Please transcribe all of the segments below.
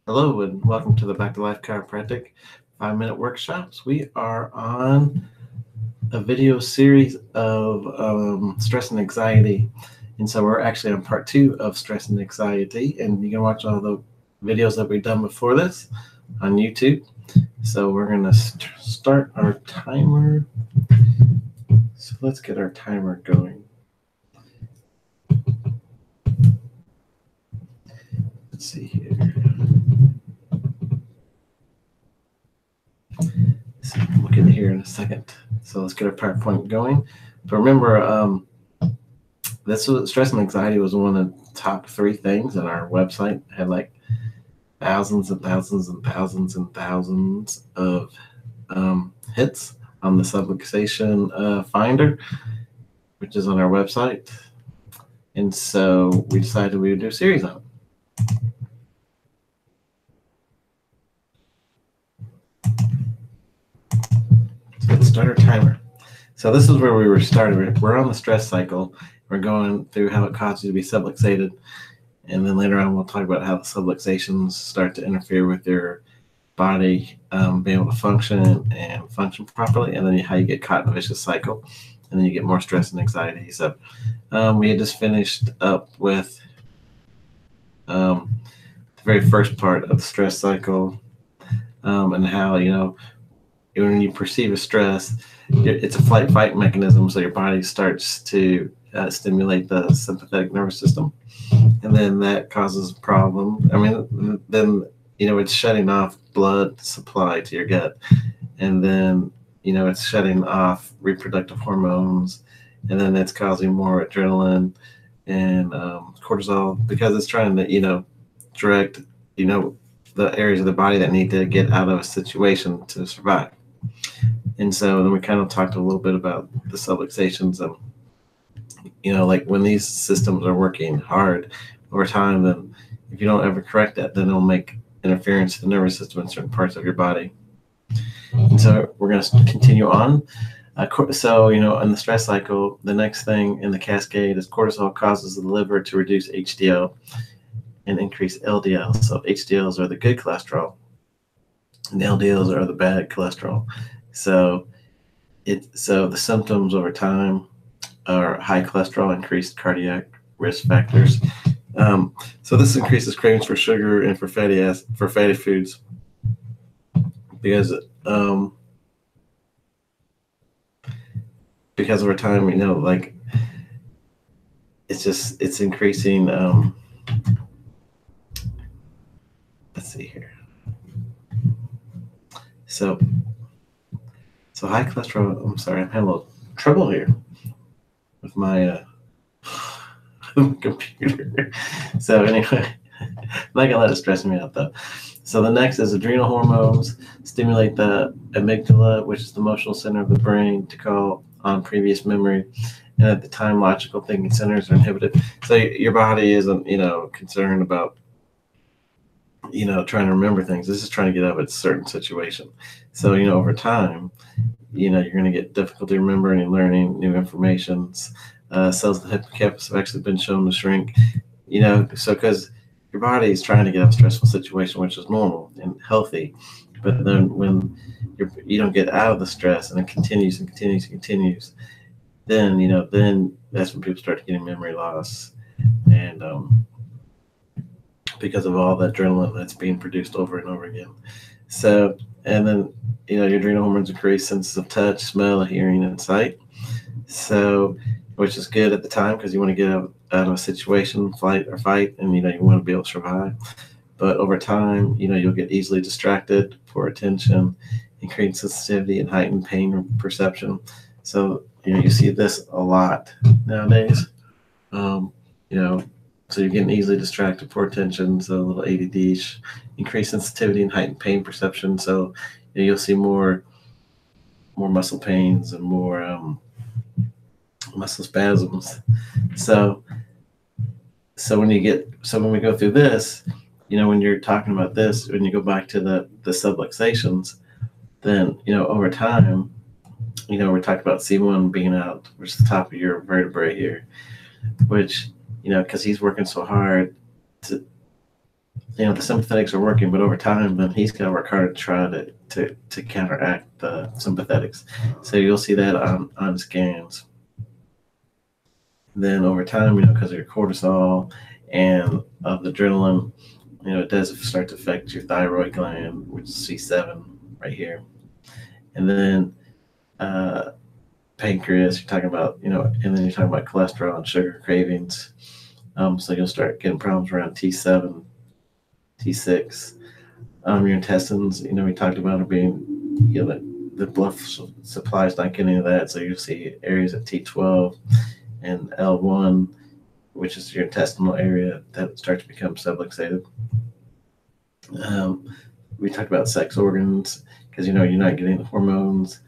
Hello and welcome to the Back to Life Chiropractic 5-minute workshops. We are on a video series of stress and anxiety. And so we're actually on part 2 of stress and anxiety. And you can watch all the videos that we've done before this on YouTube. So we're going to start our timer. So let's get our timer going. Let's see here. So we'll get here in a second. So let's get our PowerPoint going. But remember, stress and anxiety was one of the top 3 things on our website. It had like thousands and thousands and thousands and thousands of hits on the subluxation finder, which is on our website. And so we decided we would do a series on it. So let's start our timer. So this is where we were started. We're on the stress cycle. We're going through how it causes you to be subluxated. And then later on, we'll talk about how the subluxations start to interfere with your body being able to function properly. And then how you get caught in a vicious cycle. And then you get more stress and anxiety. So we had just finished up with the very first part of the stress cycle and how, when you perceive a stress, it's a flight-fight mechanism, so your body starts to stimulate the sympathetic nervous system, and then that causes a problem. Then it's shutting off blood supply to your gut, and then it's shutting off reproductive hormones, and then it's causing more adrenaline and cortisol because it's trying to direct the areas of the body that need to get out of a situation to survive. And so then we kind of talked a little bit about the subluxations and, like when these systems are working hard over time, then if you don't ever correct that, then it'll make interference to the nervous system in certain parts of your body. And so we're going to continue on. So, in the stress cycle, the next thing in the cascade is cortisol causes the liver to reduce HDL and increase LDL. So HDLs are the good cholesterol, and the LDLs are the bad cholesterol. So the symptoms over time are high cholesterol, increased cardiac risk factors. So this increases cravings for sugar and for fatty foods because over time, it's increasing. Let's see here. So high cholesterol, I'm sorry, I'm having a little trouble here with my computer. So anyway, I'm not gonna let it stress me out though. So the next is adrenal hormones stimulate the amygdala, which is the emotional center of the brain, to call on previous memory. And at the time, logical thinking centers are inhibited. So your body isn't, concerned about trying to remember things. This is trying to get out of a certain situation. So, over time, you're going to get difficulty remembering and learning new information. Cells of the hippocampus have actually been shown to shrink, so because your body is trying to get out of a stressful situation, which is normal and healthy. But then when you don't get out of the stress and it continues and continues and continues, then, then that's when people start getting memory loss. And, because of all the adrenaline that's being produced over and over again. So, and then, your adrenal hormones increase senses of touch, smell, hearing, and sight. So, which is good at the time because you want to get out of a situation, flight or fight, and, you want to be able to survive. But over time, you'll get easily distracted, poor attention, increased sensitivity, and heightened pain perception. So, you see this a lot nowadays. So you're getting easily distracted, poor attention, so a little ADD, increased sensitivity and heightened pain perception. So you'll see more muscle pains and more muscle spasms. So when we go through this, when you're talking about this, when you go back to the subluxations, then over time, we're talking about C1 being out, which is the top of your vertebrae here, which because he's working so hard the sympathetics are working, but over time, then he's got to work harder to try to counteract the sympathetics. So you'll see that on scans. Then over time, because of your cortisol and of the adrenaline, it does start to affect your thyroid gland, which is C7 right here. And then pancreas, you're talking about, and then you're talking about cholesterol and sugar cravings. So you'll start getting problems around T7, T6. Your intestines, we talked about it being, the blood supply is not getting into that. So you'll see areas of T12 and L1, which is your intestinal area, that starts to become subluxated. We talked about sex organs, because, you're not getting the hormones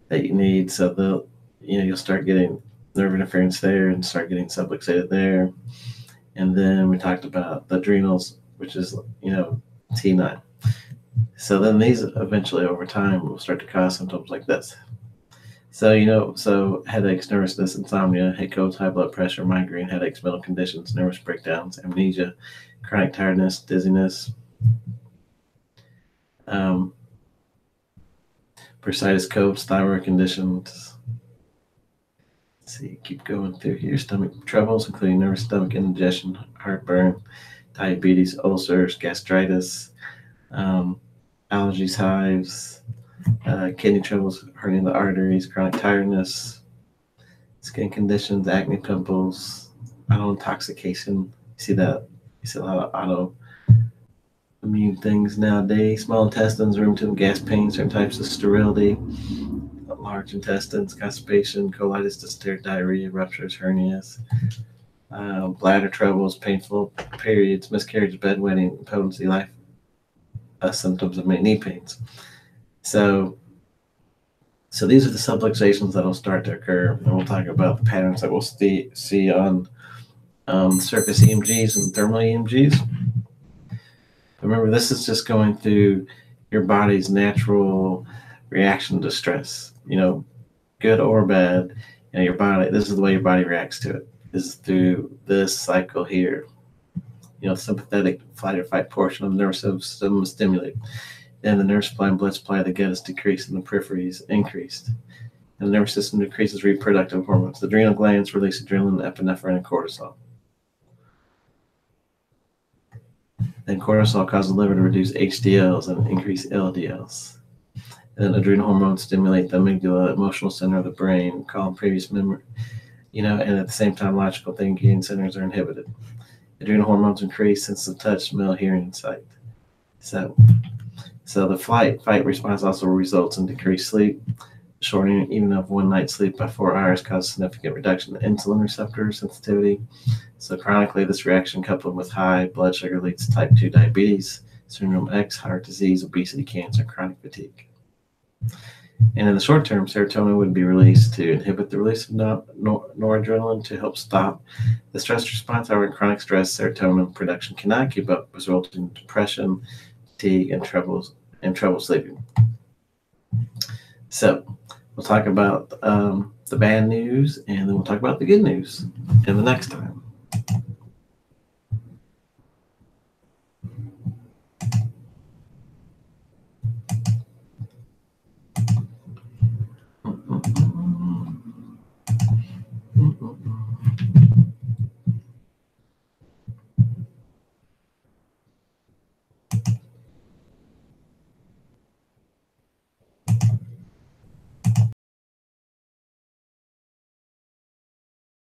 that you need. So you'll start getting nerve interference there and start getting subluxated there. And then we talked about the adrenals, which is, T9. So then these eventually over time will start to cause symptoms like this. So headaches, nervousness, insomnia, head colds, high blood pressure, migraine, headaches, mental conditions, nervous breakdowns, amnesia, chronic tiredness, dizziness, bursitis, colds, thyroid conditions. Let's see, keep going through here. Stomach troubles, including nervous stomach indigestion, heartburn, diabetes, ulcers, gastritis, allergies, hives, kidney troubles, hurting the arteries, chronic tiredness, skin conditions, acne, pimples, auto intoxication. You see a lot of autoimmune things nowadays. Small intestines, rheumatism, gas pain, certain types of sterility, large intestines, constipation, colitis, dysentery, diarrhea, ruptures, hernias, bladder troubles, painful periods, miscarriage, bedwetting, impotency, life symptoms of knee pains. So these are the subluxations that will start to occur, and we'll talk about the patterns that we'll see on surface EMGs and thermal EMGs. Remember, this is just going through your body's natural reaction to stress, good or bad. Your body, this is the way your body reacts to it, is through this cycle here. Sympathetic flight or fight portion of the nervous system is stimulated. Then the nerve supply and blood supply of the gut is decreased and the periphery is increased. And the nervous system decreases reproductive hormones. The adrenal glands release adrenaline, epinephrine, and cortisol. Then cortisol causes the liver to reduce HDLs and increase LDLs. And adrenal hormones stimulate the amygdala, emotional center of the brain, calm previous memory, and at the same time, logical thinking centers are inhibited. Adrenal hormones increase sense of touch, smell, hearing, and sight. So the fight response also results in decreased sleep. Shortening even of one night's sleep by 4 hours causes significant reduction in insulin receptor sensitivity. So chronically, this reaction coupled with high blood sugar leads to type 2 diabetes, syndrome X, heart disease, obesity, cancer, chronic fatigue. And in the short term, serotonin would be released to inhibit the release of noradrenaline to help stop the stress response. However, in chronic stress, serotonin production cannot keep up, resulting in depression, fatigue, and trouble sleeping. So we'll talk about the bad news, and then we'll talk about the good news in the next time.